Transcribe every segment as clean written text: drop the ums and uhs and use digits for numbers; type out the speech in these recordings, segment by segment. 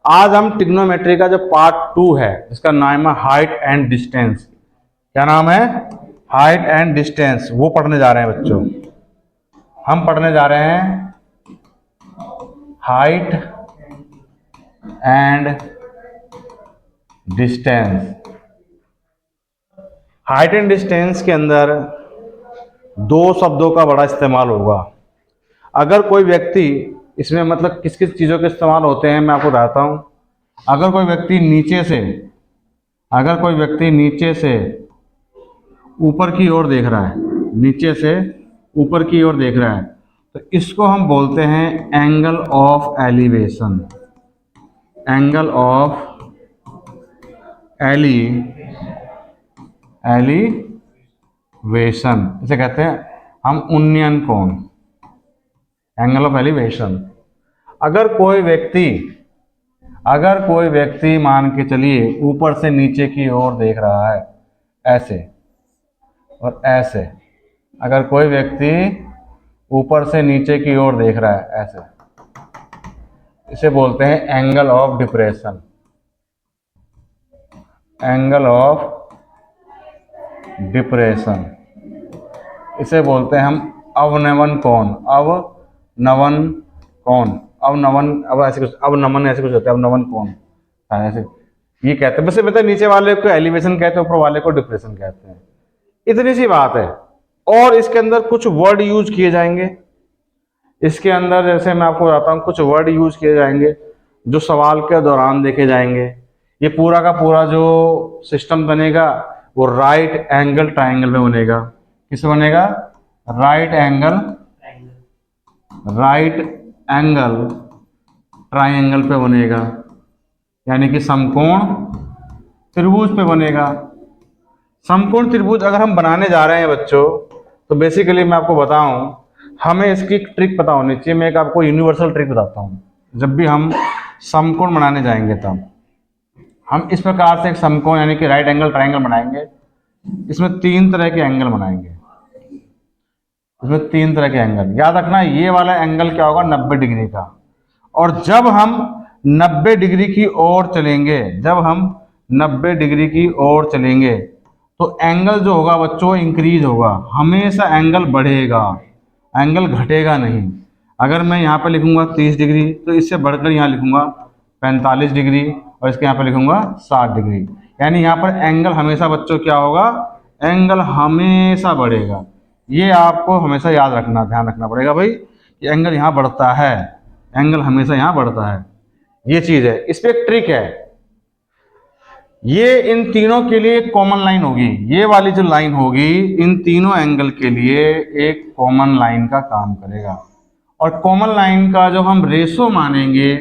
आज हम ट्रिग्नोमेट्री का जो पार्ट 2 है जिसका नाम है हाइट एंड डिस्टेंस, क्या नाम है, हाइट एंड डिस्टेंस, वो पढ़ने जा रहे हैं बच्चों। हम पढ़ने जा रहे हैं height and distance. Height and distance के अंदर दो शब्दों का बड़ा इस्तेमाल होगा। अगर कोई व्यक्ति इसमें मतलब किस किस चीज़ों के इस्तेमाल होते हैं मैं आपको बताता हूँ। अगर कोई व्यक्ति नीचे से ऊपर की ओर देख रहा है, नीचे से ऊपर की ओर देख रहा है, तो इसको हम बोलते हैं angle of elevation. Angle of elevation इसे कहते हैं हम उन्नयन कोण, एंगल ऑफ एलिवेशन। अगर कोई व्यक्ति मान के चलिए ऊपर से नीचे की ओर देख रहा है ऐसे और ऐसे, अगर कोई व्यक्ति ऊपर से नीचे की ओर देख रहा है ऐसे, इसे बोलते हैं angle of depression. Angle of depression इसे बोलते हैं हम अवनमन कोण। अवनमन ऐसे कुछ होता है, अवनमन कोण ऐसे ये कहते हैं। वैसे पता है नीचे वाले को एलिवेशन कहते हैं, ऊपर वाले को डिप्रेशन कहते हैं। इतनी सी बात है। और इसके अंदर कुछ वर्ड यूज किए जाएंगे। इसके अंदर जैसे मैं आपको बताता हूँ कुछ वर्ड यूज किए जाएंगे जो सवाल के दौरान देखे जाएंगे। ये पूरा का पूरा जो सिस्टम बनेगा वो राइट एंगल ट्राइंगल में बनेगा। किस बनेगा? राइट एंगल ट्राइंगल पे बनेगा, यानी कि समकोण त्रिभुज पे बनेगा। समकोण त्रिभुज अगर हम बनाने जा रहे हैं बच्चों, तो बेसिकली मैं आपको बताऊं, हमें इसकी ट्रिक पता होनी चाहिए। मैं एक आपको यूनिवर्सल ट्रिक बताता हूं। जब भी हम समकोण बनाने जाएंगे तब हम इस प्रकार से एक समकोण यानी कि राइट एंगल ट्राइंगल बनाएंगे। इसमें तीन तरह के एंगल बनाएंगे। इसमें तीन तरह के एंगल, याद रखना ये वाला एंगल क्या होगा, 90 डिग्री का। और जब हम 90 डिग्री की ओर चलेंगे तो एंगल जो होगा बच्चों इंक्रीज होगा। हमेशा एंगल बढ़ेगा, एंगल घटेगा नहीं। अगर मैं यहाँ पे लिखूंगा 30 डिग्री तो इससे बढ़कर यहाँ लिखूंगा 45 डिग्री और इसके यहाँ पे लिखूंगा 60 डिग्री। यानी यहाँ पर एंगल हमेशा बच्चों क्या होगा, एंगल हमेशा बढ़ेगा। ये आपको हमेशा याद रखना, ध्यान रखना पड़ेगा भाई कि एंगल यहाँ बढ़ता है, एंगल हमेशा यहाँ बढ़ता है। ये चीज है। इस पे एक ट्रिक है, ये इन तीनों के लिए कॉमन लाइन होगी। ये वाली जो लाइन होगी इन तीनों एंगल के लिए एक कॉमन लाइन का काम करेगा। और कॉमन लाइन का जो हम रेशो मानेंगे,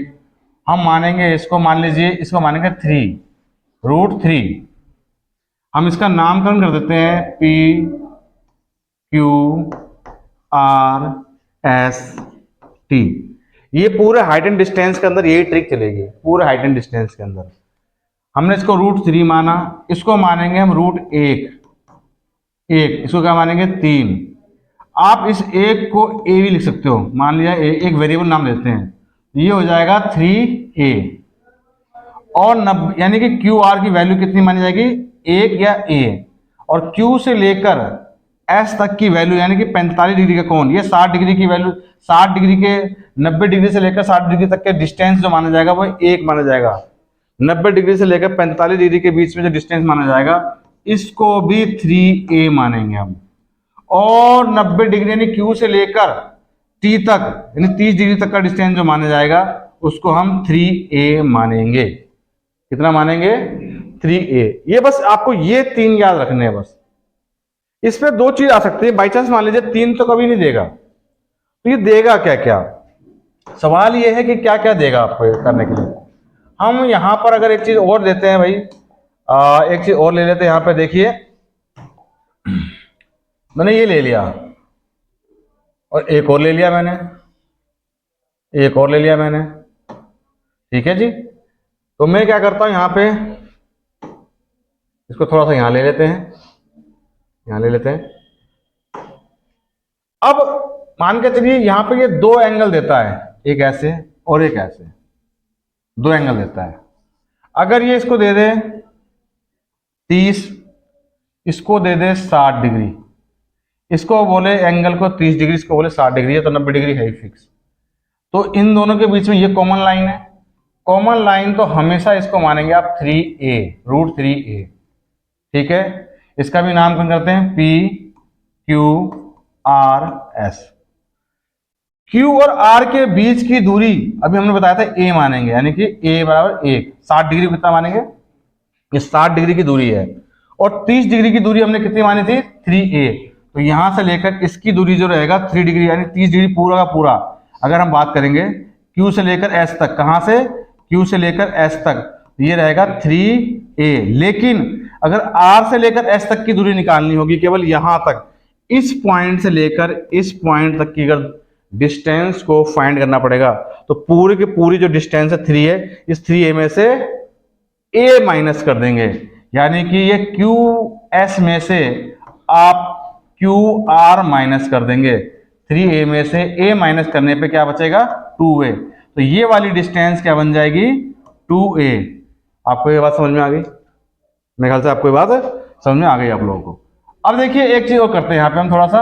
हम मानेंगे इसको, मान लीजिए इसको मानेंगे 3√3। हम इसका नामकरण कर देते हैं PQRST। ये पूरे हाइट एंड डिस्टेंस के अंदर यही ट्रिक चलेगी। पूरे हाइट एंड डिस्टेंस के अंदर हमने इसको √3 माना, इसको मानेंगे हम √1, इसको क्या मानेंगे 3। आप इस एक को ए भी लिख सकते हो, मान लिया एक वेरिएबल नाम देते हैं, ये हो जाएगा 3a। और यानी कि QR की वैल्यू कितनी मानी जाएगी, 1 या a। और Q से लेकर S तक की वैल्यू यानी कि 45 डिग्री का कोण, ये 60 डिग्री की वैल्यू, 60 डिग्री के 90 डिग्री से लेकर 60 डिग्री तक के डिस्टेंस जो माना जाएगा वो 1 माना जाएगा। 90 डिग्री से लेकर 45 डिग्री के बीच में जो डिस्टेंस माना जाएगा इसको भी 3a मानेंगे हम। और 90 डिग्री यानी Q से लेकर T तक यानी 30 डिग्री तक का डिस्टेंस जो माना जाएगा उसको हम 3a मानेंगे। कितना मानेंगे, 3a। ये बस आपको ये तीन याद रखने हैं बस। इस पे दो चीज आ सकती है, बाई चांस मान लीजिए 3 तो कभी नहीं देगा, तो ये देगा क्या क्या, सवाल ये है कि क्या क्या देगा आपको करने के लिए। हम यहां पर अगर एक चीज और देते हैं भाई, एक चीज और ले लेते हैं। यहां पे देखिए मैंने ये ले लिया और एक और ले लिया मैंने, एक और ले लिया मैंने, ठीक है जी। तो मैं क्या करता हूं, यहां पे इसको थोड़ा सा यहां ले लेते हैं, यहां ले लेते हैं। अब मान के चलिए यहां पे ये दो एंगल देता है, एक ऐसे और एक ऐसे। दो एंगल देता है। अगर ये इसको दे दे 30, इसको दे दे 60 डिग्री, इसको बोले एंगल को 30 डिग्री, इसको बोले 60 डिग्री है, तो 90 डिग्री है ही फिक्स। तो इन दोनों के बीच में ये कॉमन लाइन है। कॉमन लाइन तो हमेशा इसको मानेंगे आप 3a, रूट 3a। ठीक है, इसका भी नामकरण करते हैं P Q R S। Q और R के बीच की दूरी अभी हमने बताया था a मानेंगे, यानी कि a बराबर 1। 60 डिग्री कितना मानेंगे, ये 60 डिग्री की दूरी है। और 30 डिग्री की दूरी हमने कितनी मानी थी, 3a। तो यहां से लेकर इसकी दूरी जो रहेगा 3 डिग्री, यानी 30 डिग्री पूरा का पूरा। अगर हम बात करेंगे Q से लेकर S तक, कहां से, Q से लेकर S तक, ये रहेगा 3a। लेकिन अगर R से लेकर S तक की दूरी निकालनी होगी, केवल यहां तक, इस पॉइंट से लेकर इस पॉइंट तक की अगर डिस्टेंस को फाइंड करना पड़ेगा, तो पूरी की पूरी जो डिस्टेंस है 3 है, इस 3a में से a माइनस कर देंगे, यानी कि ये QS में से आप QR माइनस कर देंगे। 3a में से a माइनस करने पे क्या बचेगा, 2a। तो ये वाली डिस्टेंस क्या बन जाएगी, 2a। आपको ये बात समझ में आ गई, मेरे ख्याल से आपको ये बात समझ में आ गई आप लोगों को। अब देखिए एक चीज और करते हैं यहाँ पे हम, थोड़ा सा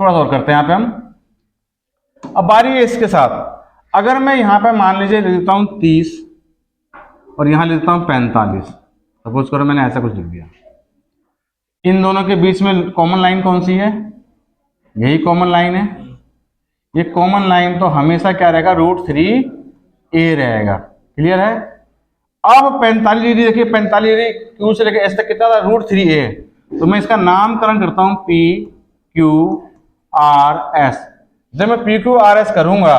और करते हैं यहाँ पे हम। अब बारी है इसके साथ, अगर मैं यहाँ पे मान लीजिए ले लेता हूँ 30 और यहाँ ले लेता हूँ 45, सपोज करो मैंने ऐसा कुछ लिख दिया। इन दोनों के बीच में कॉमन लाइन कौन सी है, यही कॉमन लाइन है। ये कॉमन लाइन तो हमेशा क्या रहेगा, रूट 3a रहेगा। क्लियर है। अब 45 डिग्री देखिए, 45 डिग्री Q से लेकर S तक कितना था, रूट 3a। तो मैं इसका नामकरण करता हूं P Q R S। जब मैं P Q R S करूंगा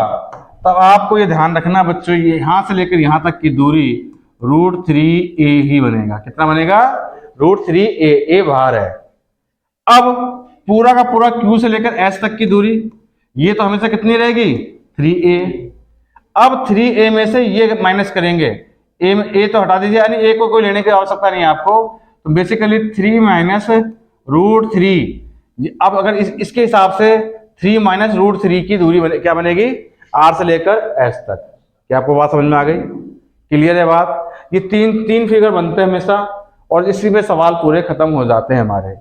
तब आपको ये ध्यान रखना बच्चों, ये यहां से लेकर यहां तक की दूरी रूट 3a ही बनेगा। कितना बनेगा, रूट 3a, a बाहर है। अब पूरा का पूरा Q से लेकर S तक की दूरी, ये तो हमेशा कितनी रहेगी, 3a। अब 3a में से ये माइनस करेंगे, a तो हटा दीजिए, यानी a को कोई लेने की आवश्यकता नहीं है आपको। तो बेसिकली 3 माइनस रूट 3। अब अगर इसके हिसाब से 3 माइनस रूट 3 की दूरी क्या बनेगी, R से लेकर S तक। क्या आपको बात समझ में आ गई, क्लियर है बात। ये तीन फिगर बनते हैं हमेशा, और इसी में सवाल पूरे खत्म हो जाते हैं हमारे।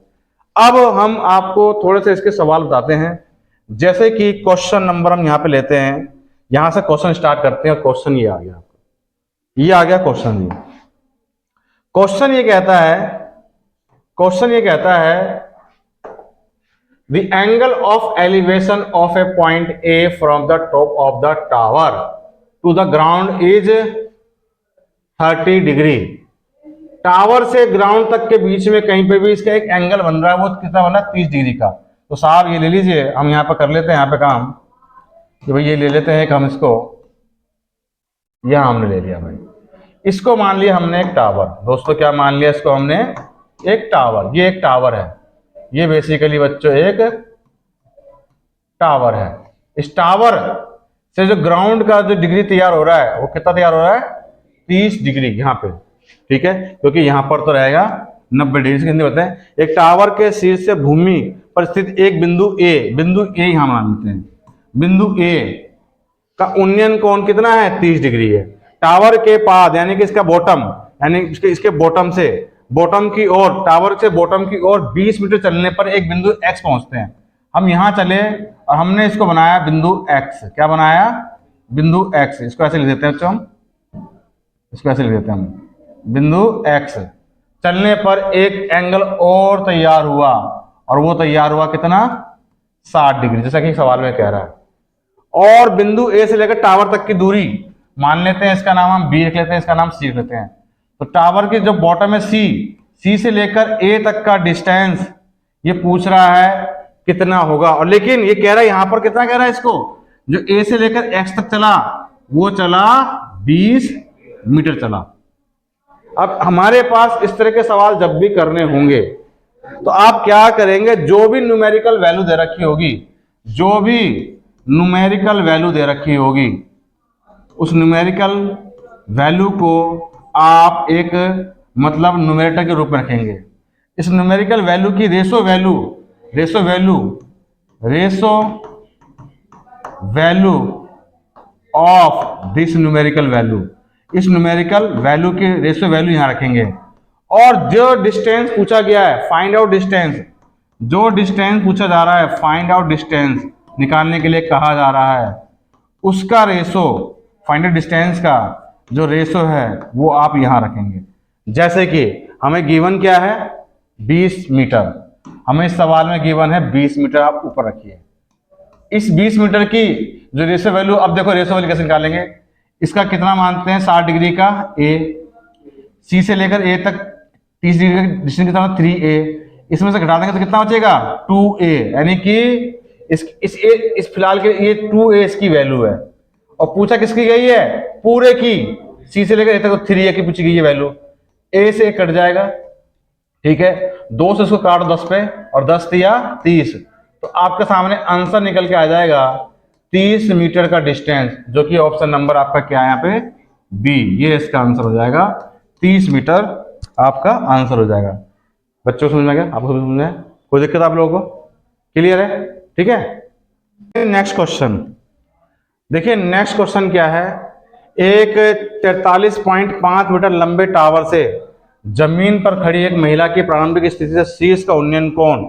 अब हम आपको थोड़े से इसके सवाल बताते हैं, जैसे कि क्वेश्चन नंबर हम यहाँ पे लेते हैं, यहां से क्वेश्चन स्टार्ट करते हैं। क्वेश्चन ये आ गया, ये आ गया क्वेश्चन। ये क्वेश्चन ये कहता है the angle of elevation of a point A from the top of the tower to the ground is 30 degree. Tower से ग्राउंड तक के बीच में कहीं पे भी इसका एक एंगल बन रहा है, वो कितना बन रहा है, 30 डिग्री का। तो साहब ये ले लीजिए, हम यहाँ पे कर लेते हैं यहाँ पे काम कि भाई ये ले लेते हैं, हम इसको यहां हमने ले लिया भाई, इसको मान लिया हमने एक टावर। दोस्तों क्या मान लिया इसको हमने, एक टावर। ये एक टावर है, ये बेसिकली बच्चों एक टावर है। इस टावर से जो ग्राउंड का जो डिग्री तैयार हो रहा है, वो कितना तैयार हो रहा है, 30 डिग्री यहाँ पे। ठीक है, क्योंकि यहाँ पर तो रहेगा 90 डिग्री। हिंदी बताते हैं, एक टावर के शीर्ष से भूमि पर स्थित एक बिंदु ए यहां मान लेते हैं। बिंदु ए का उन्नयन कोण कितना है, 30 डिग्री है। टावर के पाद यानी कि इसका बॉटम, यानी इसके बॉटम से बॉटम की ओर, टावर से बॉटम की ओर 20 मीटर चलने पर एक बिंदु एक्स पहुंचते हैं। हम यहां चले और हमने इसको बनाया बिंदु एक्स। क्या बनाया, बिंदु एक्स। इसको ऐसे लिख देते हैं बच्चों, हम इसको ऐसे लिख देते हैं हम, बिंदु एक्स। चलने पर एक एंगल और तैयार हुआ, और वो तैयार हुआ कितना, 60 डिग्री, जैसा कि सवाल में कह रहा है। और बिंदु ए से लेकर टावर तक की दूरी मान लेते हैं, इसका नाम हम बी रख लेते हैं, इसका नाम सी रख लेते हैं। तो टावर की जो बॉटम है सी से लेकर ए तक का डिस्टेंस ये पूछ रहा है कितना होगा। और लेकिन ये कह रहा है यहां पर कितना कह रहा है, इसको जो ए से लेकर एक्स तक चला वो चला 20 मीटर चला। अब हमारे पास इस तरह के सवाल जब भी करने होंगे तो आप क्या करेंगे, जो भी न्यूमेरिकल वैल्यू दे रखी होगी, जो भी न्यूमेरिकल वैल्यू दे रखी होगी, उस न्यूमेरिकल वैल्यू को आप एक मतलब न्यूमेरेटर के रूप में रखेंगे। इस न्यूमेरिकल वैल्यू की ratio value of this numerical value, इस न्यूमेरिकल वैल्यू की रेशियो वैल्यू यहाँ रखेंगे। और जो डिस्टेंस पूछा गया है, फाइंड आउट डिस्टेंस, जो डिस्टेंस पूछा जा रहा है, फाइंड आउट डिस्टेंस निकालने के लिए कहा जा रहा है, उसका रेशो, फाइंड आउट डिस्टेंस का जो रेशो है वो आप यहाँ रखेंगे। जैसे कि हमें गिवन क्या है, 20 मीटर, हमें इस सवाल में गिवन है 20 मीटर, आप ऊपर रखिए। इस 20 मीटर की जो रेशो वैल्यू, अब देखो रेशो वैल्यू कैसे निकालेंगे, इसका कितना मानते हैं 60 डिग्री का ए, सी से लेकर ए तक 30 डिग्री का डिस्टेंस कितना, 3a, इसमें से घटा देंगे तो कितना बचेगा 2a, यानी कि इस फिलहाल के ये 2a इसकी वैल्यू है। और पूछा किसकी गई है, पूरे की, सी से लेकर ए तक 3a की पूछी गई है वैल्यू, ए से कट जाएगा, ठीक है, 2 से इसको काटो 10 पे, और 10 दिया 30, तो आपके सामने आंसर निकल के आ जाएगा 30 मीटर का डिस्टेंस, जो कि ऑप्शन नंबर आपका क्या है यहाँ पे, बी, ये इसका आंसर हो जाएगा। 30 मीटर आपका आंसर हो जाएगा। बच्चों को समझ में गया, आपको समझ में, कोई दिक्कत आप लोगों को, क्लियर है, ठीक है। नेक्स्ट क्वेश्चन देखिए, नेक्स्ट क्वेश्चन क्या है, एक 43.5 मीटर लंबे टावर से जमीन पर खड़ी एक महिला की प्रारंभिक स्थिति से शीर्ष का उन्नयन कोण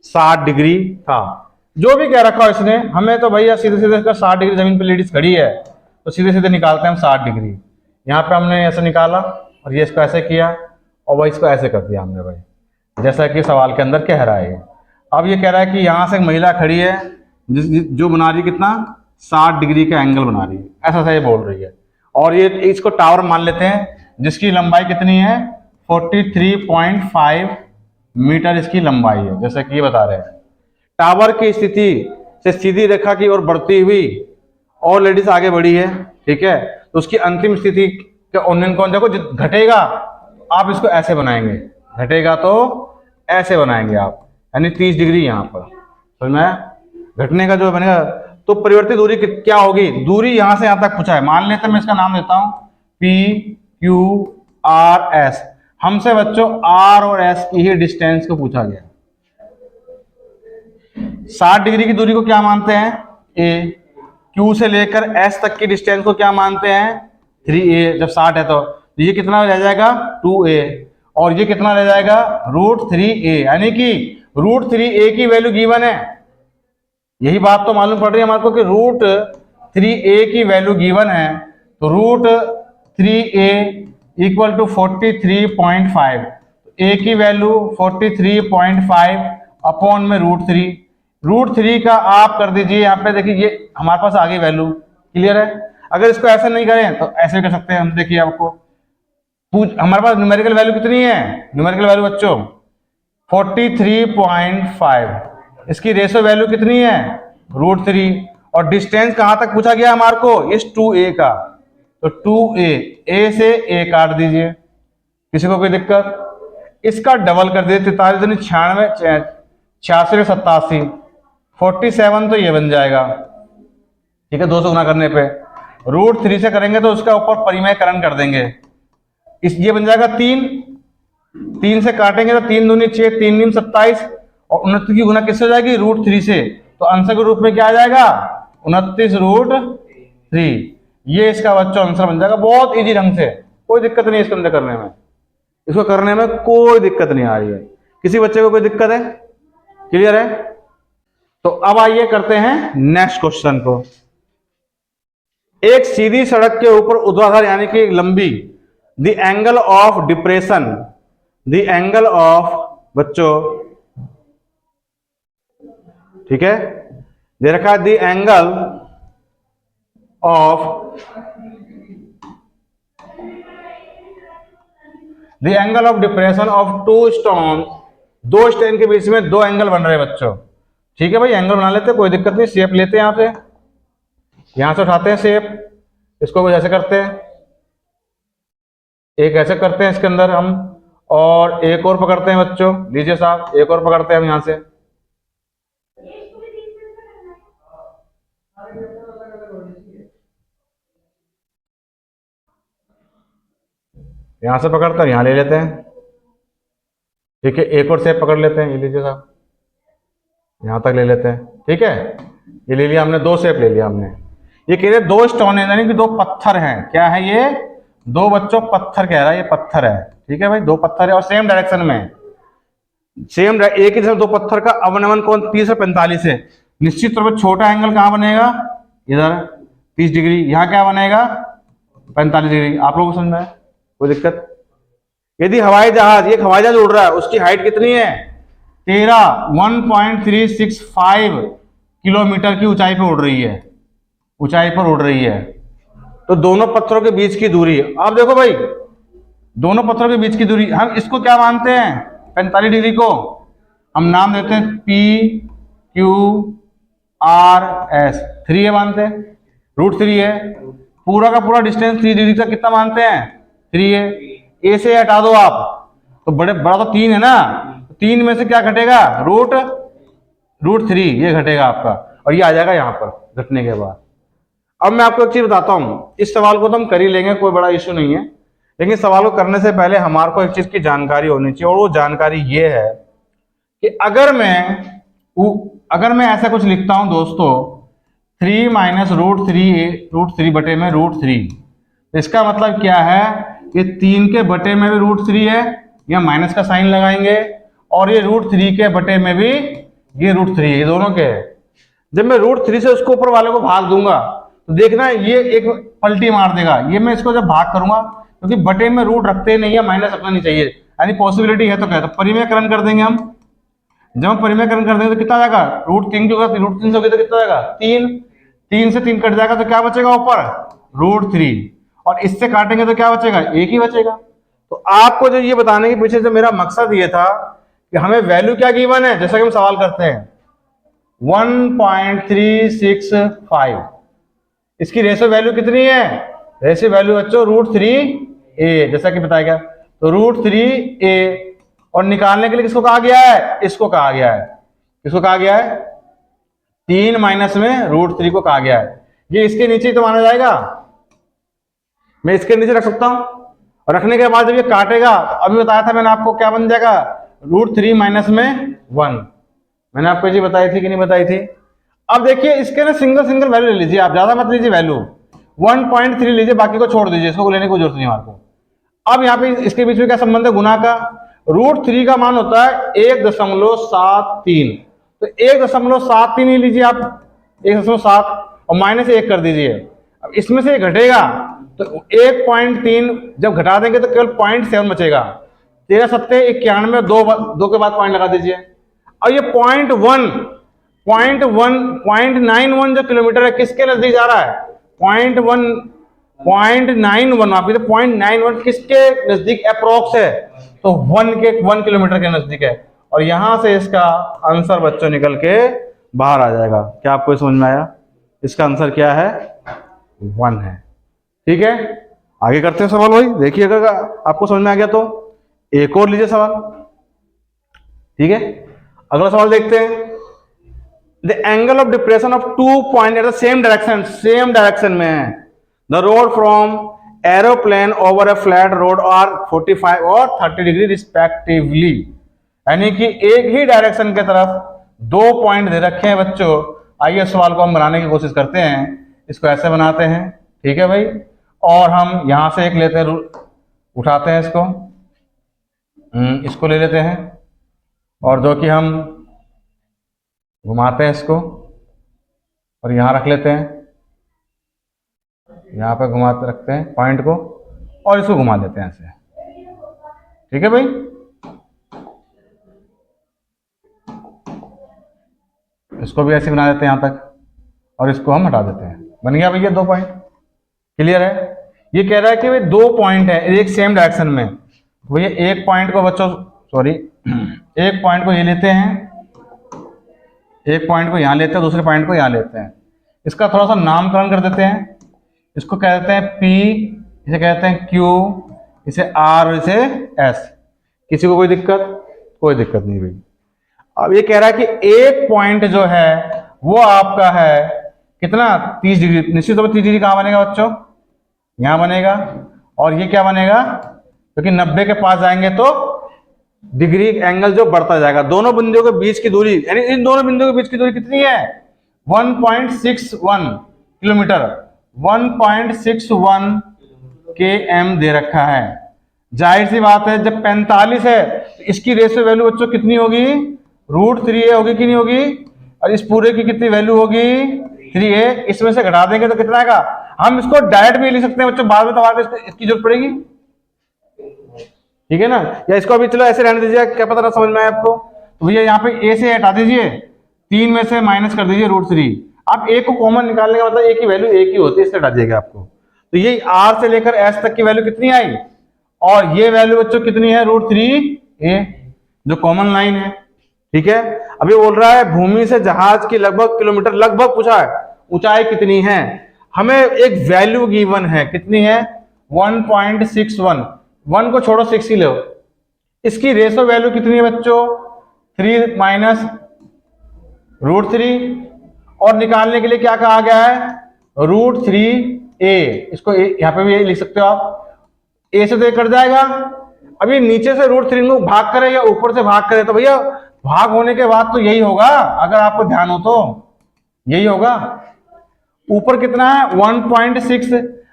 60 डिग्री था। जो भी कह रखा हो इसने, हमें तो भैया सीधे सीधे 60 डिग्री जमीन पर लेडीज खड़ी है, तो सीधे सीधे निकालते हैं हम 60 डिग्री। यहाँ पे हमने ऐसे निकाला, और ये इसको ऐसे किया, और वही इसको ऐसे कर दिया हमने भाई, जैसा कि सवाल के अंदर कह रहा है। अब ये कह रहा है कि यहाँ से एक महिला खड़ी है जो बना रही कितना, 60 डिग्री का एंगल बना रही है, ऐसा सा ये बोल रही है। और ये इसको टावर मान लेते हैं जिसकी लंबाई कितनी है, 43.5 मीटर इसकी लंबाई है, जैसा कि ये बता रहे हैं। टावर की स्थिति से सीधी रेखा की ओर बढ़ती हुई और लेडीज आगे बढ़ी है, ठीक है, तो उसकी अंतिम स्थिति का उन्नयन कोण देखो, घटेगा आप इसको ऐसे बनाएंगे, घटेगा तो ऐसे बनाएंगे आप, यानी 30 डिग्री यहाँ पर, समझ में, घटने का जो बनेगा। तो परिवर्तित दूरी क्या होगी, दूरी यहां से यहां तक पूछा है, मान लेते हैं मैं इसका नाम देता हूं PQRS। हमसे बच्चों R और S की ही डिस्टेंस को पूछा गया। 60 डिग्री की दूरी को क्या मानते हैं, A। Q से लेकर S तक की डिस्टेंस को क्या मानते हैं, 3a। जब 60 है तो ये कितना रह जाएगा 2a, और ये कितना रह जाएगा √3a, यानी कि √3a की वैल्यू गिवन है। यही बात तो मालूम पड़ रही है हमारे को कि √3a की वैल्यू गिवन है, तो √3a इक्वल टू 43.5, a की वैल्यू 43.5 अपॉन में √3 का आप कर दीजिए यहाँ पे, देखिए ये हमारे पास आ गई वैल्यू, क्लियर है। अगर इसको ऐसे नहीं करें तो ऐसे कर सकते हैं हम, देखिए आपको हमारे पास न्यूमेरिकल वैल्यू कितनी है, न्यूमेरिकल वैल्यू बच्चों 43.5, इसकी रेशो वैल्यू कितनी है √3, और डिस्टेंस कहां तक पूछा गया हमारे को, इस 2a का, तो 2a से a काट दीजिए, किसी को कोई दिक्कत। इसका डबल कर दीजिए, 43 96 86 87 47, तो ये बन जाएगा, ठीक है, 2 से गुना करने पे। √3 से करेंगे तो उसका ऊपर परिमेयकरण कर देंगे, ये बन जाएगा 3 से काटेंगे तो 3 दूनी 6, 3 दूनी 27, और 29 की गुना किससे हो जाएगी √3 से, तो आंसर के रूप में क्या आ जाएगा 29√3। ये इसका बच्चों आंसर बन जाएगा, बहुत इजी ढंग से, कोई दिक्कत नहीं इसके अंदर करने में, इसको करने में कोई दिक्कत नहीं आ रही है। किसी बच्चे को कोई दिक्कत है, क्लियर है। तो अब आइए करते हैं नेक्स्ट क्वेश्चन को। एक सीधी सड़क के ऊपर ऊर्ध्वाधर यानी कि लंबी, the angle of depression, the angle of बच्चों, ठीक है, दे रखा the angle of, the angle of depression of 2 stone, 2 stone के बीच में 2 एंगल बन रहे हैं बच्चों, ठीक है भाई, एंगल बना लेते हैं, कोई दिक्कत नहीं। शेप लेते हैं यहां से उठाते हैं शेप, इसको कुछ ऐसे करते हैं, एक ऐसे करते हैं इसके अंदर हम, और एक और पकड़ते हैं बच्चों, लीजिए साहब, एक और पकड़ते हैं हम यहां से, यहां से पकड़ते हैं, यहां ले लेते हैं, ठीक है, एक और शेप पकड़ लेते हैं, ये लीजिए साहब, यहां तक ले लेते हैं, ठीक है, ये ले लिया हमने, 2 शेप ले लिया हमने। ये कह रहे 2 स्टोन है, यानी कि 2 पत्थर हैं, क्या है ये दो बच्चों पत्थर कह रहा है, ये पत्थर है, ठीक है भाई, दो पत्थर है और सेम डायरेक्शन में है, सेम एक ही दो पत्थर का अवनमन कोण 30 और 45 है। निश्चित तौर पर छोटा एंगल कहाँ बनेगा, इधर 30 डिग्री, यहाँ क्या बनेगा 45 डिग्री। आप लोगों को समझ में आया, कोई दिक्कत? यदि हवाई जहाज, ये हवाई जहाज उड़ रहा है, उसकी हाइट कितनी है 13 किलोमीटर की ऊंचाई पर उड़ रही है, ऊंचाई पर उड़ रही है। तो दोनों पत्थरों के बीच की दूरी, आप देखो भाई, दोनों पत्थरों के बीच की दूरी, हम इसको क्या मानते हैं 45 डिग्री को हम नाम देते हैं PQRS, 3 है मानते हैं, √3 है। पूरा का पूरा डिस्टेंस 3 डिग्री का कितना मानते हैं 3 है। ए से हटा दो आप, तो बड़ा तो 3 है ना, 3 में से क्या घटेगा √3, ये घटेगा आपका, और ये आ जाएगा यहाँ पर घटने के बाद। अब मैं आपको एक चीज बताता हूं, इस सवाल को तो हम कर ही लेंगे, कोई बड़ा इश्यू नहीं है, लेकिन सवाल को करने से पहले हमारे को एक चीज की जानकारी होनी चाहिए, और वो जानकारी ये है कि अगर मैं ऐसा कुछ लिखता हूं दोस्तों 3 - √3 बटे में √3, इसका मतलब क्या है, ये 3 के बटे में भी √3 है, या माइनस का साइन लगाएंगे, और ये √3 के बटे में भी ये √3 है, ये दोनों के है। जब मैं √3 से उसको ऊपर वाले को भाग दूंगा तो देखना ये एक पलटी मार देगा, ये मैं इसको जब भाग करूंगा, क्योंकि बटे में रूट रखते नहीं है, माइनस रखना नहीं चाहिए, यानी पॉसिबिलिटी है तो क्या, तो परिमेयकरण कर देंगे हम। जब हम परिमेयकरण कर देंगे तो कितना जाएगा √3 की होगा, √3 से होगी तो कितना जाएगा 3 से 3 कट जाएगा, तो क्या बचेगा ऊपर √3, और इससे काटेंगे तो क्या बचेगा, एक ही बचेगा। तो आपको जो ये बताने के पीछे जो मेरा मकसद ये था कि हमें वैल्यू क्या गिवन है, जैसा कि हम सवाल करते हैं 1.365, इसकी रेशो वैल्यू कितनी है, रेशो वैल्यू बच्चों √3a, जैसा कि बताया गया, तो √3a, और निकालने के लिए किसको कहा गया है, इसको कहा गया है, किसको कहा गया है 3 माइनस में √3 को कहा गया है। ये इसके नीचे ही तो माना जाएगा, मैं इसके नीचे रख सकता हूं, और रखने के बाद जब ये काटेगा, अभी बताया था मैंने आपको, क्या बन जाएगा √3 माइनस में 1, मैंने आपको ये बताई थी कि नहीं बताई थी। अब देखिए इसके ना सिंगल वैल्यू ले लीजिए, आप ज्यादा मत लीजिए वैल्यू, 1.3 लीजिए, बाकी को छोड़ दीजिए, इसको लेने की जरूरत नहीं हमारे को। अब यहाँ पे इसके बीच में क्या संबंध है, गुना का, √3 का मान होता है 1.73, तो 1.73 ही लीजिए आप, 1.7 और -1 कर दीजिए। अब इसमें से घटेगा तो 1.3 जब घटा देंगे तो केवल 0.7 बचेगा, 13 सत्ते 91, 2 के बाद पॉइंट लगा दीजिए। और ये 0.91 जो किलोमीटर है किसके नजदीक जा रहा है, 0.91, आप 0.91 किसके नजदीक अप्रोक्स है, तो 1 किलोमीटर के नजदीक है, और यहां से इसका आंसर बच्चों निकल के बाहर आ जाएगा। क्या आपको समझ में आया, इसका आंसर क्या है 1 है, ठीक है। आगे करते हैं सवाल, भाई देखिए अगर आपको समझ में आ गया तो एक और लीजिए सवाल, ठीक है। अगला सवाल देखते हैं, the angle of depression of 2 point at the same direction में है, the road from aeroplane over a flat road are 45 और 30 डिग्री रिस्पेक्टिवली, यानी कि एक ही डायरेक्शन के तरफ 2 पॉइंट दे रखे हैं बच्चों। आइए सवाल को हम बनाने की कोशिश करते हैं, इसको ऐसे बनाते हैं, ठीक है भाई, और हम यहां से एक लेते हैं, उठाते हैं इसको ले लेते हैं, और जो कि हम घुमाते हैं इसको, और यहां रख लेते हैं, यहां पे घुमाते रखते हैं पॉइंट को, और इसको घुमा देते हैं ऐसे, ठीक है भाई। इसको भी ऐसे बना देते हैं यहां तक, और इसको हम हटा देते हैं, बन गया भैया 2 पॉइंट, क्लियर है। ये कह रहा है कि भाई 2 पॉइंट है एक सेम डायरेक्शन में, भैया एक पॉइंट को बच्चों एक पॉइंट को ये लेते हैं, एक पॉइंट को यहां लेते हैं, दूसरे पॉइंट को यहां लेते हैं, इसका थोड़ा सा नामकरण कर देते हैं, इसको कह देते हैं P, इसे कहते हैं Q, इसे R और इसे S। किसी को कोई दिक्कत नहीं भाई। अब ये कह रहा है कि एक पॉइंट जो है वो आपका है कितना 30 डिग्री, निश्चित तौर पर 30 डिग्री कहां बनेगा बच्चों, यहां बनेगा, और ये क्या बनेगा, क्योंकि 90 के पास जाएंगे तो डिग्री एंगल जो बढ़ता जाएगा। दोनों बिंदुओं के बीच की दूरी, यानी इन दोनों बिंदुओं के बीच की दूरी कितनी है 1.61 किलोमीटर, 1.61 km दे रखा है। जाहिर सी बात है जब 45 है तो इसकी रेशियो वैल्यू बच्चों कितनी होगी, √3a होगी कि नहीं होगी, और इस पूरे की कितनी वैल्यू होगी 3a। इसमें से घटा देंगे तो कितना आएगा, हम इसको डायरेक्ट भी लिख सकते हैं बच्चों, बाद में तो आपको इसकी जरूरत पड़ेगी, ठीक है ना, या इसको अभी चलो ऐसे रहने दीजिए, क्या पता ना समझ में आए आपको। तो भैया यहाँ पे a से हटा दीजिए, 3 में से माइनस कर दीजिए √3। आप a को कॉमन निकालने का मतलब a की वैल्यू एक ही होती है, इससे हटा दीजिएगा आपको। तो ये r से लेकर s तक की वैल्यू कितनी आई, और ये वैल्यू बच्चों कितनी है √3a, जो कॉमन लाइन है, ठीक है। अभी बोल रहा है भूमि से जहाज की लगभग किलोमीटर, लगभग पूछा है ऊंचाई कितनी है, हमें एक वैल्यू गिवन है, कितनी है 1.61, 1 को छोड़ो 6 ही लो, इसकी रेशो वैल्यू कितनी है बच्चों 3 माइनस √3, और निकालने के लिए क्या कहा गया है √3a, इसको यहां पे भी यही लिख सकते हो आप, a से तो ये कट जाएगा। अभी नीचे से √3 को भाग करे या ऊपर से भाग करे, तो भैया भाग होने के बाद तो यही होगा, अगर आपको ध्यान हो तो यही होगा। ऊपर कितना है 1.6,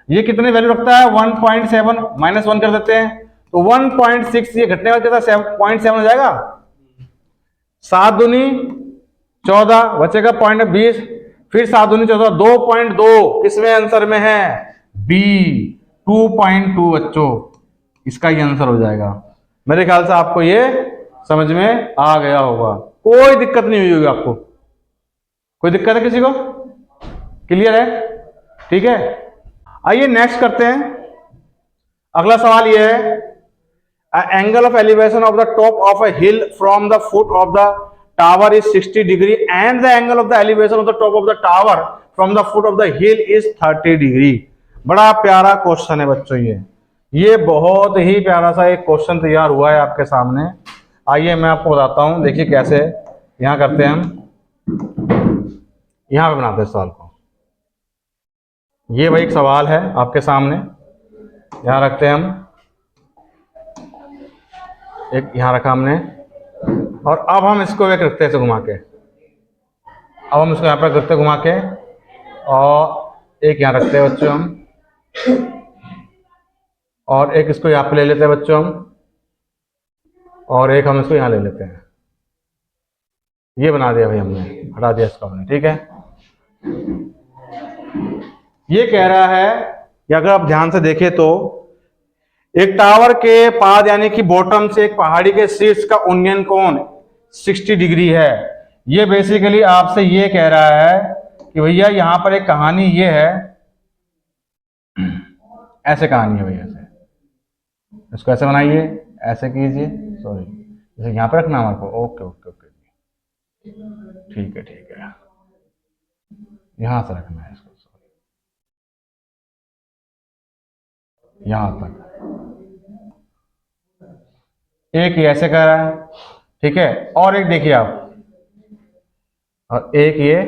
ये कितने वैल्यू रखता है 1.7, -1 कर देते हैं, तो 1.6 ये घटने वाला कितना 0.7 हो जाएगा, 7 दूनी 14 बचेगा 0.20, फिर 7 दूनी 14, 2.2 किसमें आंसर में है बी 2.2 बच्चों, इसका ही आंसर हो जाएगा। मेरे ख्याल से आपको ये समझ में आ गया होगा, कोई दिक्कत नहीं हुई होगी आपको, कोई दिक्कत है किसी को, क्लियर है, ठीक है। आइए नेक्स्ट करते हैं, अगला सवाल ये है angle of elevation of the top of a hill from the foot of the tower is 60 degree and the angle of the elevation of the top of the tower from the foot of the hill is 30 degree. बड़ा प्यारा question है बच्चों, ये बहुत ही प्यारा सा एक question तैयार हुआ है आपके सामने। आइए मैं आपको बताता हूं, देखिए कैसे यहां करते हैं हम, यहां पे बनाते हैं सवाल को। ये वही एक सवाल है आपके सामने, यहां रखते हैं हम, एक यहां रखा हमने, और अब हम इसको एक रखते हैं ऐसे घुमा के, अब हम इसको यहां पर करते घुमा के, और एक यहां रखते हैं बच्चों हम, और एक इसको यहां पे ले लेते हैं बच्चों हम, और एक हम इसको यहां ले लेते हैं। ये बना दिया भाई हमने, हटा दिया इसको हमने, ठीक है। ये कह रहा है कि अगर आप ध्यान से देखें तो एक टावर के पाद यानी कि बॉटम से एक पहाड़ी के शीर्ष का उन्नयन कोण 60 डिग्री है। ये बेसिकली आपसे ये कह रहा है कि भैया यहां पर एक कहानी ये है, ऐसे कहानी है भैया, ऐसे इसको ऐसे बनाइए, ऐसे कीजिए, सॉरी जैसे यहां पर रखना हमारे को, ओके ओके ओके, ठीक है ठीक है, यहां से रखना है इसको, सॉरी यहां तक, एक ये ऐसे कर रहा है, ठीक है, और एक देखिए आप, और एक ये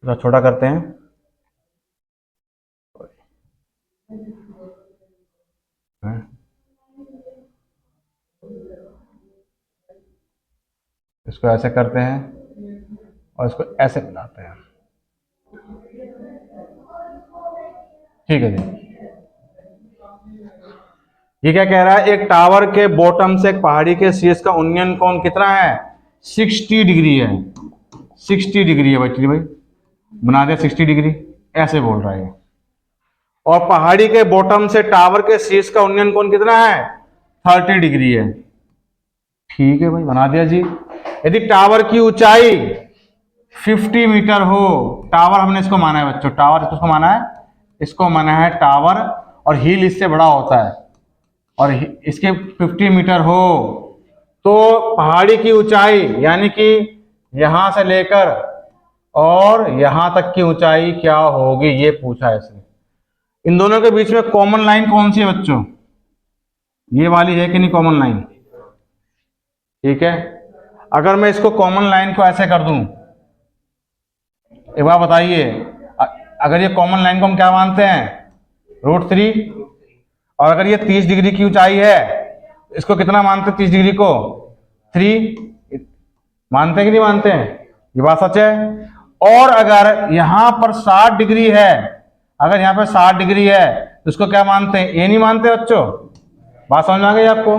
थोड़ा छोटा करते हैं, इसको ऐसे करते हैं और इसको ऐसे मिलाते हैं, ठीक है जी। ये क्या कह रहा है, एक टावर के बॉटम से एक पहाड़ी के शीर्ष का उन्नयन कोण कितना है 60 डिग्री है, 60 डिग्री है बच्ची भाई, बना दिया 60 डिग्री, ऐसे बोल रहा है। और पहाड़ी के बॉटम से टावर के शीर्ष का उन्नयन कोण कितना है 30 डिग्री है, ठीक है भाई, बना दिया जी। यदि टावर की ऊंचाई 50 मीटर हो, टावर हमने इसको माना है बच्चों, टावर इसको माना है, इसको माना है टावर, और हिल इससे बड़ा होता है, और इसके 50 मीटर हो, तो पहाड़ी की ऊंचाई यानी कि यहां से लेकर और यहां तक की ऊंचाई क्या होगी, ये पूछा है इसने। इन दोनों के बीच में कॉमन लाइन कौन सी है बच्चों, ये वाली है कि नहीं कॉमन लाइन, ठीक है। अगर मैं इसको कॉमन लाइन को ऐसे कर दूं, एक बार बताइए, अगर ये कॉमन लाइन को हम क्या मानते हैं √3, और अगर ये 30 डिग्री की ऊंचाई है, इसको कितना मानते हैं 30 डिग्री को 3 मानते हैं कि नहीं मानते हैं, ये बात सच है। और अगर यहां पर 60 डिग्री है, अगर यहां पर 60 डिग्री है तो इसको क्या मानते हैं, ए नहीं मानते बच्चों। बात समझ में आ गई आपको।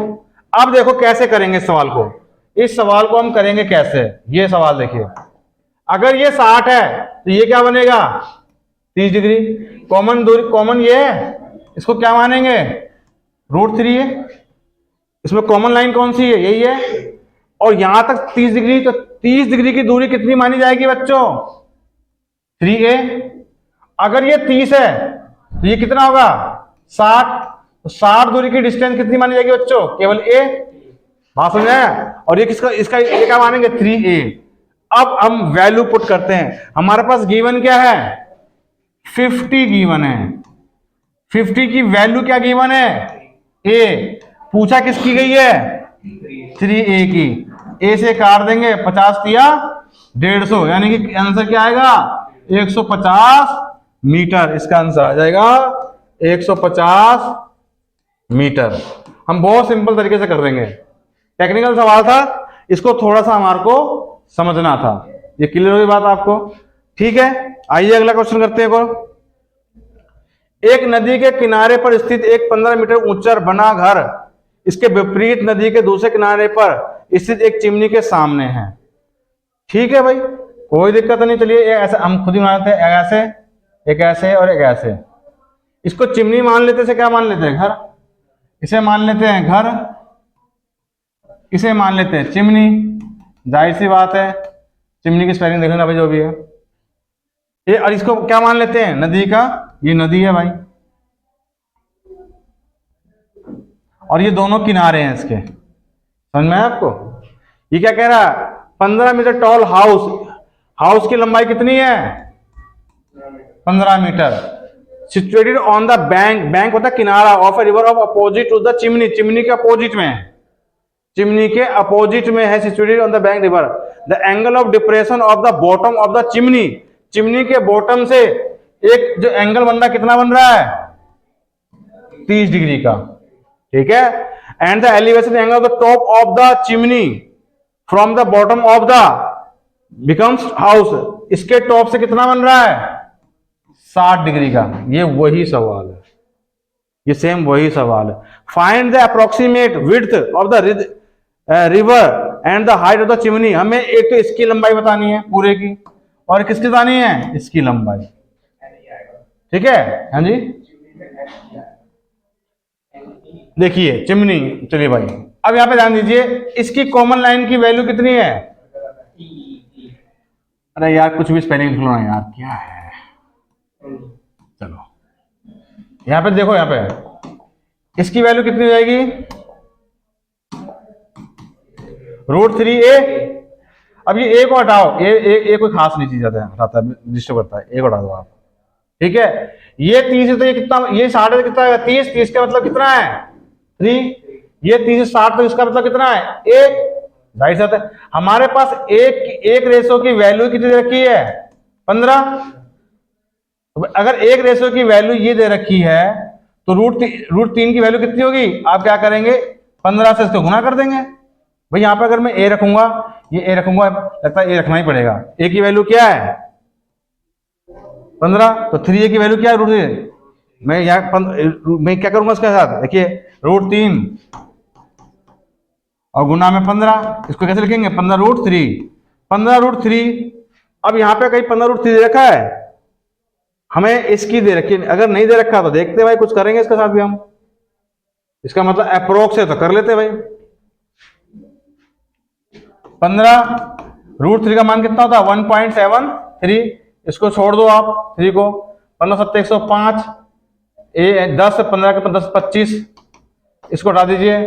अब देखो कैसे करेंगे इस सवाल को, इस सवाल को हम करेंगे कैसे। ये सवाल देखिए, अगर ये 60 है तो ये क्या बनेगा 30 डिग्री। कॉमन दूरी, कॉमन ये है, इसको क्या मानेंगे √3 है। इसमें कॉमन लाइन कौन सी है, यही है। और यहां तक 30 डिग्री, तो 30 डिग्री की दूरी कितनी मानी जाएगी बच्चों 3a। अगर ये 30 है तो ये कितना होगा 60। तो 60 दूरी की डिस्टेंस कितनी मानी जाएगी बच्चों, केवल a। बात समझ आया। और ये किसका, इसका ये क्या मानेंगे 3a। अब हम वैल्यू पुट करते हैं। हमारे पास गिवन क्या है 50 गिवन है। 50 की वैल्यू क्या गिवन है a। पूछा किसकी गई है 3a की। a से काट देंगे 50 दिया 150, यानी कि आंसर क्या आएगा 150 मीटर। इसका आंसर आ जाएगा 150 मीटर। हम बहुत सिंपल तरीके से कर देंगे। टेक्निकल सवाल था, इसको थोड़ा सा हमारे को समझना था। ये क्लियर हुई बात आपको, ठीक है। आइए अगला क्वेश्चन करते हैं। एक नदी के किनारे पर स्थित एक 15 मीटर ऊंचा बना घर इसके विपरीत नदी के दूसरे किनारे पर स्थित एक चिमनी के सामने है। ठीक है भाई, कोई दिक्कत नहीं। चलिए ऐसे हम खुद ही बनाते हैं, ऐसे एक ऐसे और एक ऐसे। इसको चिमनी मान लेते से क्या मान लेते हैं घर, इसे मान लेते हैं घर, इसे मान लेते हैं चिमनी। जाहिर सी बात है, चिमनी की स्पेलिंग देख लेना भाई जो भी है ये। और इसको क्या मान लेते हैं नदी का, ये नदी है भाई, और ये दोनों किनारे हैं इसके। समझ में आया आपको। ये क्या कह रहा है 15 मीटर टॉल हाउस, हाउस की लंबाई कितनी है 15 metre. Situated on the bank, bank होता है किनारा, of a river of opposite to the chimney, chimney के अपोजिट में है, चिमनी के अपोजिट में है। Situated on the bank river. The angle of depression of the bottom of the chimney, chimney के बॉटम से एक जो एंगल बन रहा है कितना बन रहा है 30 डिग्री का, ठीक है। And the elevation angle of the top of the chimney from the bottom of the becomes house, इसके टॉप से कितना बन रहा है 60 डिग्री का। ये वही सवाल है, ये सेम वही सवाल है। Find the approximate width of the river and the height of the chimney. हमें एक तो इसकी लंबाई बतानी है पूरे की, और किसकी बतानी है इसकी लंबाई, ठीक है। हाँ जी, देखिए चिमनी। चलिए भाई अब यहां पे ध्यान दीजिए, इसकी कॉमन लाइन की वैल्यू कितनी है। अरे यार कुछ भी स्पेलिंग लिख लो ना यार, क्या है। चलो यहां पे देखो, यहां पे इसकी वैल्यू कितनी हो जाएगी √3a। अब ये a को हटाओ, ए कोई खास नहीं चीज हटाता है, डिस्टर्ब करता है, ए को हटा दो आप, ठीक है। ये 30 है तो ये कितना, ये 60 है तो कितना है 30, 30 का मतलब कितना है 3। ये 30 से 60 तो इसका मतलब कितना है 1। जाहिर सी बात है हमारे पास एक रेशो की वैल्यू कितनी दे रखी है 15। तो अगर एक रेशो की वैल्यू ये दे रखी है तो √3 की वैल्यू कितनी होगी, आप क्या करेंगे 15 से इसको गुना कर देंगे। भाई यहाँ पे अगर मैं a रखूंगा, ये a रखूंगा, लगता है a रखना ही पड़ेगा। a की वैल्यू क्या है 15, तो 3a की वैल्यू क्या है √3। मैं यहाँ मैं क्या करूंगा इसके साथ, देखिए √3 और गुना में 15, इसको कैसे लिखेंगे 15 √3। अब यहाँ पे कहीं 15 √3 दे रखा है, हमें इसकी दे रखी है। अगर नहीं दे रखा तो देखते भाई कुछ करेंगे इसके साथ भी हम, इसका मतलब अप्रोक्स है तो कर लेते भाई। 15 √3 का मान कितना होता है 1.73, इसको छोड़ दो आप 3 को, 15 7 105, 10 से 15 के 10 25, इसको हटा दीजिए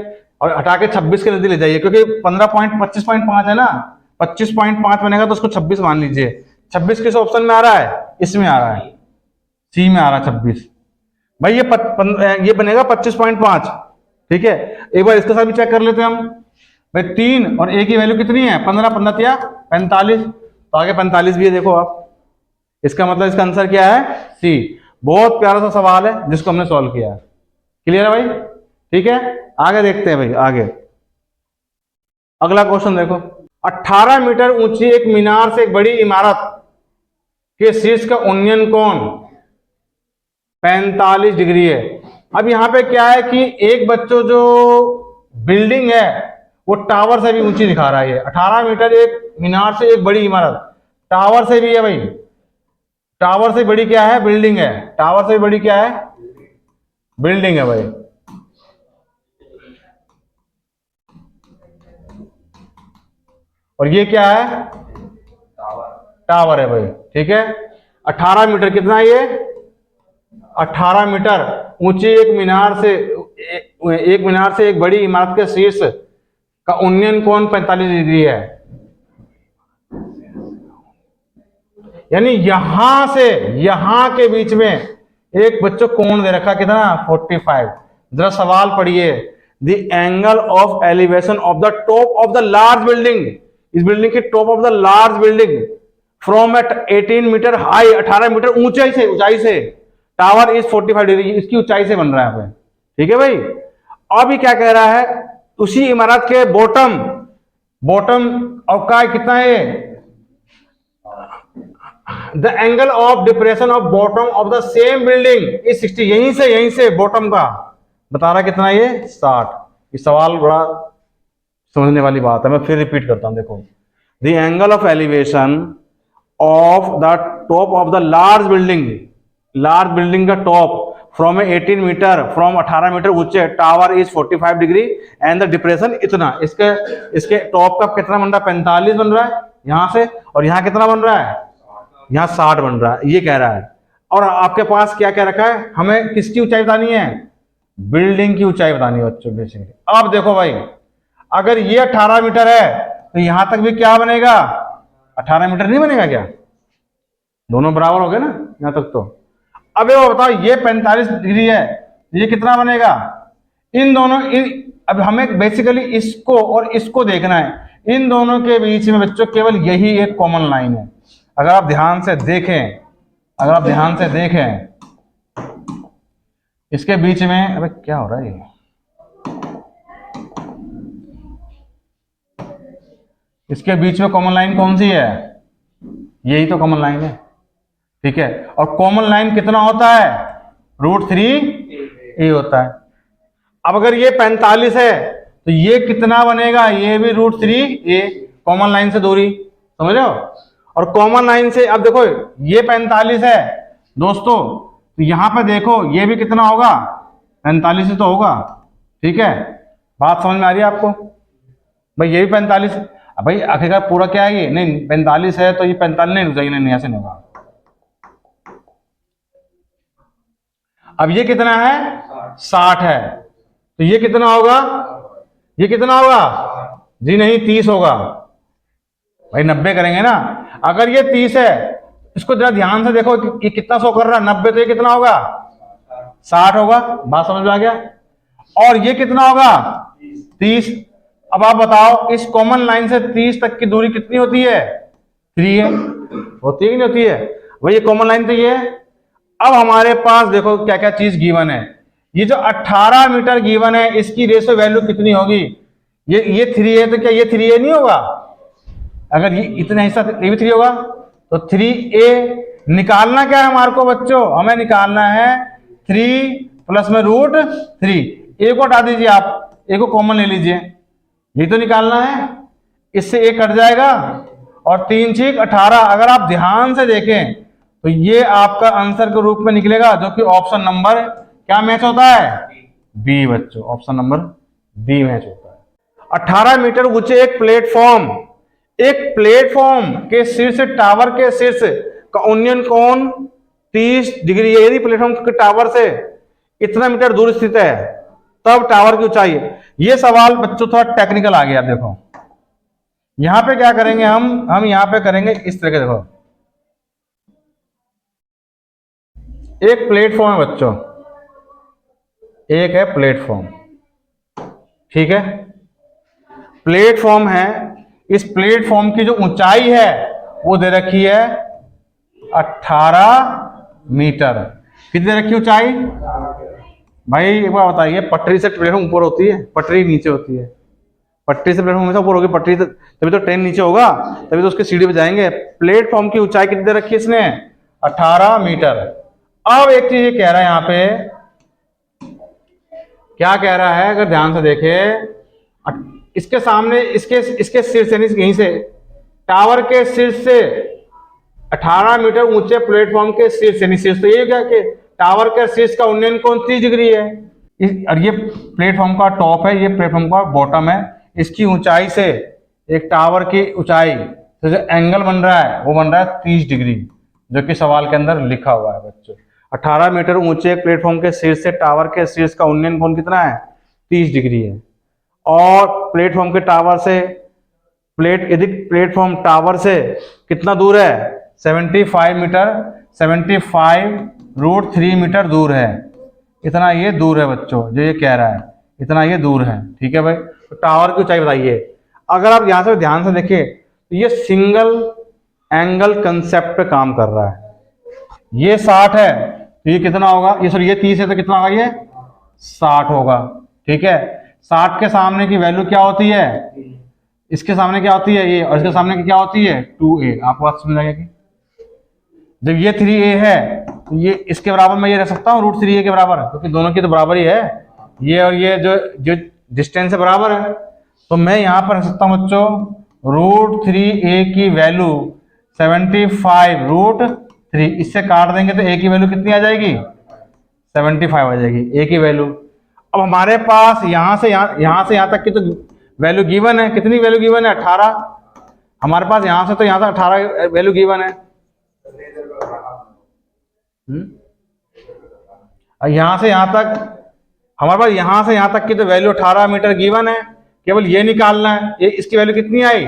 और हटा के 26 के नजदीक ले जाइए, क्योंकि 25.5 है ना, 25.5 बनेगा तो उसको 26 मान लीजिए। 26 किस ऑप्शन में आ रहा है, इसमें आ रहा है, सी में आ रहा है 26। भाई ये बनेगा 25.5, ठीक है। एक बार इसके साथ भी चेक कर लेते हैं हम। भाई 3 और a की वैल्यू कितनी है 15, 15 या 45, तो आगे 45 भी है, देखो आप। इसका मतलब इसका आंसर क्या है सी। बहुत प्यारा सा सवाल है जिसको हमने सॉल्व किया है। क्लियर है भाई, ठीक है। आगे देखते हैं भाई, आगे अगला क्वेश्चन देखो। 18 मीटर ऊंची एक मीनार से एक बड़ी इमारत के शीर्ष का उन्नयन कोण 45 डिग्री है। अब यहाँ पे क्या है कि एक बच्चों जो बिल्डिंग है वो टावर से भी ऊंची दिखा रहा है। ये 18 मीटर एक मीनार से एक बड़ी इमारत, टावर से भी है भाई। टावर से बड़ी क्या है? बिल्डिंग है। टावर से बड़ी क्या है? बिल्डिंग है भाई। और ये क्या है? टावर है भाई। ठीक है, 18 मीटर कितना है ये? 18 मीटर ऊंची एक मीनार से एक बड़ी इमारत के शीर्ष का उन्नयन कोण 45 डिग्री है। यानी यहां से यहां के बीच में एक बच्चों कोण दे रखा, कितना? 45। जरा सवाल पढ़िए, the angle of elevation of the top of the large building, इस बिल्डिंग के top of the large building from at 18 metre high, 18 metre ऊंचाई से टावर इज 45 डिग्री, इसकी ऊंचाई से बन रहा है। ठीक है भाई। अब ये क्या कह रहा है? उसी इमारत के बॉटम और का कितना है? The angle of depression of bottom of the same building is 60, यहीं से बॉटम का बता रहा कितना? ये 60। ये सवाल बड़ा समझने वाली बात है, मैं फिर रिपीट करता हूं। देखो, the angle of elevation of the top of the large building का top from 18 metre, from 18 metre ऊंचे tower is 45 degree and the depression इतना, इसके टॉप का कितना बन रहा है? 45 बन रहा है यहां से, और यहां कितना बन रहा है? यहां 60 बन रहा है। ये कह रहा है। और आपके पास क्या क्या रखा है? हमें किसकी ऊंचाई बतानी है? बिल्डिंग की ऊंचाई बतानी है बच्चों बेसिकली। अब देखो भाई, अगर ये 18 मीटर है तो यहां तक भी क्या बनेगा? 18 मीटर नहीं बनेगा क्या? दोनों बराबर हो गए ना यहां तक। तो अब ये बताओ, ये 45 डिग्री है, ये कितना बनेगा? अब हमें बेसिकली इसको और इसको देखना है। इन दोनों के बीच में बच्चों केवल यही एक कॉमन लाइन है। अगर आप ध्यान से देखें इसके बीच में, अबे क्या हो रहा है ये? इसके बीच में कॉमन लाइन कौन सी है? यही तो कॉमन लाइन है। ठीक है, और कॉमन लाइन कितना होता है? √3a होता है। अब अगर ये 45 है तो ये कितना बनेगा? ये भी √3a, कॉमन लाइन से दूरी, समझ रहे हो? और कॉमन लाइन से अब देखो, ये 45 है दोस्तों, तो यहां पर देखो ये भी कितना होगा? 45 ही तो होगा। ठीक है, बात समझ में आ रही है आपको? भाई ये भी 45, भाई आखिरकार पूरा क्या है ये? नहीं 45 है तो ये 45 नहीं, ऐसे नहीं होगा। अब ये कितना है? 60 है, तो ये कितना होगा? ये कितना होगा? जी नहीं, 30 होगा भाई। 90 करेंगे ना। अगर ये 30 है, इसको जरा ध्यान से देखो कि ये कितना शो कर रहा है? 90, तो ये कितना होगा? 60 होगा। बात समझ में आ गया? और ये कितना होगा? 30। अब आप बताओ, इस कॉमन लाइन से 30 तक की दूरी कितनी होती है? 3 है। होती है कि नहीं होती है? वही कॉमन लाइन तो ये है। अब हमारे पास देखो क्या क्या चीज गिवन है। ये जो 18 मीटर गिवन है, इसकी रेशो वैल्यू कितनी होगी? ये 3 है, तो क्या ये 3a नहीं होगा? अगर ये इतना हिस्सा ये भी 3 होगा, तो 3a निकालना क्या है हमारे को बच्चों? हमें निकालना है 3 प्लस में √3। a को हटा दीजिए, आप a को कॉमन ले लीजिए, ये तो निकालना है। इससे a कट जाएगा और 3 6 18। अगर आप ध्यान से देखें तो ये आपका आंसर के रूप में निकलेगा, जो कि ऑप्शन नंबर क्या मैच होता है? बी बच्चों, ऑप्शन नंबर बी मैच होता है। 18 मीटर ऊंचे एक प्लेटफॉर्म के शीर्ष से टावर के शीर्ष का उन्नयन कोण 30 डिग्री है। यदि प्लेटफॉर्म के टावर से इतना मीटर दूर स्थित है तब टावर की ऊंचाई है। ये सवाल बच्चों थोड़ा टेक्निकल आ गया। देखो यहां पे क्या करेंगे, हम यहां पे करेंगे इस तरह के। देखो एक प्लेटफॉर्म है बच्चों, एक है प्लेटफॉर्म। ठीक है, प्लेटफॉर्म है। इस प्लेटफॉर्म की जो ऊंचाई है वो दे रखी है 18 मीटर। कितनी दे रखी ऊंचाई? भाई एक बार बताइए, पटरी से प्लेटफॉर्म ऊपर होती है, पटरी नीचे होती है? पटरी से प्लेटफॉर्म हमेशा ऊपर होगी, पटरी से तभी तो ट्रेन नीचे होगा, तभी तो उसकी सीढ़ी पे जाएंगे। प्लेटफॉर्म की ऊंचाई कितनी दे रखी है इसने? 18 मीटर। अब एक चीज ये कह रहा है यहाँ पे, क्या कह रहा है अगर ध्यान से देखे, इसके सामने इसके इसके शीर्ष यानी यहीं से टावर के शीर्ष से 18 मीटर ऊंचे प्लेटफॉर्म के शीर्ष यानी शीर्ष, तो ये क्या कि टावर के शीर्ष का उन्नयन कोण 30 डिग्री है। और ये प्लेटफॉर्म का टॉप है, ये प्लेटफॉर्म का बॉटम है। इसकी ऊंचाई से एक टावर की ऊंचाई तो जो एंगल बन रहा है वो बन रहा है 30 डिग्री, जो कि सवाल के अंदर लिखा हुआ है बच्चों। 18 मीटर ऊंचे प्लेटफॉर्म के शीर्ष से टावर के शीर्ष का उन्नयन कोण कितना है? 30 डिग्री है। और प्लेटफॉर्म के टावर से यदि प्लेटफॉर्म टावर से कितना दूर है? 75 मीटर, 75√3 मीटर दूर है। इतना ये दूर है बच्चों, जो ये कह रहा है इतना ये दूर है। ठीक है भाई, तो टावर की ऊंचाई बताइए। अगर आप यहां से ध्यान से देखें तो ये सिंगल एंगल कंसेप्ट पे काम कर रहा है। ये 60 है तो ये कितना होगा? ये सॉरी ये 30 है तो कितना होगा? ये 60 होगा। ठीक है, 60 के सामने की वैल्यू क्या होती है? इसके सामने क्या होती है? ये। और इसके सामने की क्या होती है? 2a। आपको बात समझ आएगी? जब ये 3a है तो ये इसके बराबर मैं ये रख सकता हूँ √3a के बराबर, क्योंकि दोनों की तो बराबर ही है। ये और ये जो डिस्टेंस है बराबर है, तो मैं यहाँ पर रख सकता हूँ बच्चों √3a की वैल्यू 75√3। इससे काट देंगे तो a की वैल्यू कितनी आ जाएगी? 75 आ जाएगी a की वैल्यू। अब हमारे पास यहाँ से यहाँ तक की तो वैल्यू गिवन है। कितनी वैल्यू गिवन है? 18। हमारे पास यहाँ से तो यहाँ तक 18 वैल्यू गिवन है। यहां से यहां तक हमारे पास यहां से यहां तक की तो वैल्यू 18 मीटर गिवन है। केवल ये निकालना है। ये इसकी वैल्यू कितनी आई?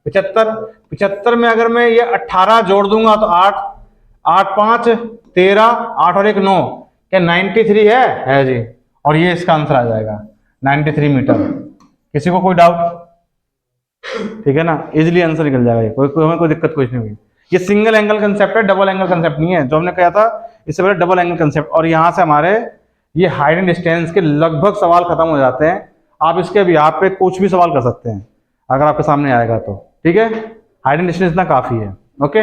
75। 75 में अगर मैं ये 18 जोड़ दूंगा तो 8 8 5 13, 8 और 1 9, क्या 93 है जी। और ये इसका आंसर आ जाएगा 93 मीटर। किसी को कोई डाउट? ठीक है ना, इजिली आंसर निकल जाएगा ये, हमें कोई दिक्कत कुछ नहीं हुई। ये सिंगल एंगल कंसेप्ट है, डबल एंगल कंसेप्ट नहीं है। जो हमने कहा था इससे पहले डबल एंगल कंसेप्ट। और यहाँ से हमारे ये हाइट एंड डिस्टेंस के लगभग सवाल खत्म हो जाते हैं। आप इसके भी यहाँ पे कुछ भी सवाल कर सकते हैं अगर आपके सामने आएगा तो। ठीक है, हाइट एंड डिस्टेंस इतना काफी है। ओके।